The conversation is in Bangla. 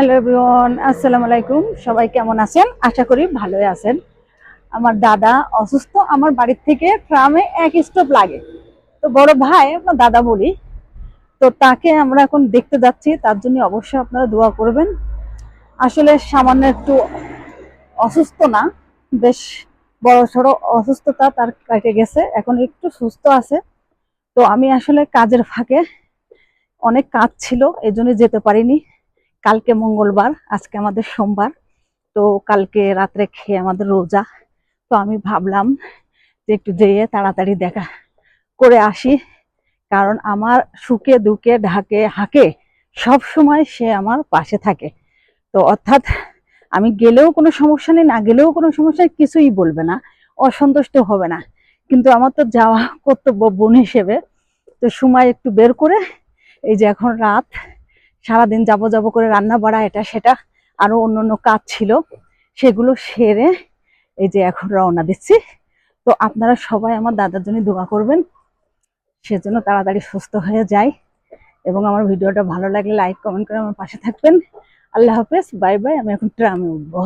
হ্যালো এভরিওয়ান, আসসালামু আলাইকুম। সবাই কেমন আছেন? আশা করি ভালোই আছেন। আমার দাদা অসুস্থ। আমার বাড়ির থেকে ট্রামে এক স্টপ লাগে। তো বড় ভাই আমরা দাদা বলি। তো তাকে আমরা এখন দেখতে যাচ্ছি, তার জন্য অবশ্যই আপনারা দোয়া করবেন। আসলে সামান্য একটু অসুস্থ না, বেশ বড় সড়ো অসুস্থতা তার কেটে গেছে, এখন একটু সুস্থ আছে। তো আমি আসলে কাজের ফাঁকে অনেক কাজ ছিল, এই জন্য যেতে পারিনি। কালকে মঙ্গলবার, আজকে আমাদের সোমবার। তো কালকে রাত্রে খেয়ে আমাদের রোজা। তো আমি ভাবলাম যে একটু যেয়ে তাড়াতাড়ি দেখা করে আসি, কারণ আমার সুখে দুঃখে ঢাকে হাকে সব সময় সে আমার পাশে থাকে। তো অর্থাৎ আমি গেলেও কোনো সমস্যা নেই, না গেলেও কোনো সমস্যা নেই, কিছুই বলবে না, অসন্তুষ্ট হবে না। কিন্তু আমার তো যাওয়া কর্তব্য বোন হিসেবে। তো সময় একটু বের করে, এই যে এখন রাত, সারাদিন যাবো যাবো করে রান্না বাড়া এটা সেটা আরো অন্য কাজ ছিল, সেগুলো সেরে এই যে এখন রওনা দিচ্ছি। তো আপনারা সবাই আমার দাদার জন্য দোয়া করবেন, সেজন্য তাড়াতাড়ি সুস্থ হয়ে যায়। এবং আমার ভিডিওটা ভালো লাগলে লাইক কমেন্ট করে আমার পাশে থাকবেন। আল্লাহ হাফেজ, বাই বাই। আমি এখন ট্রামে উঠবো।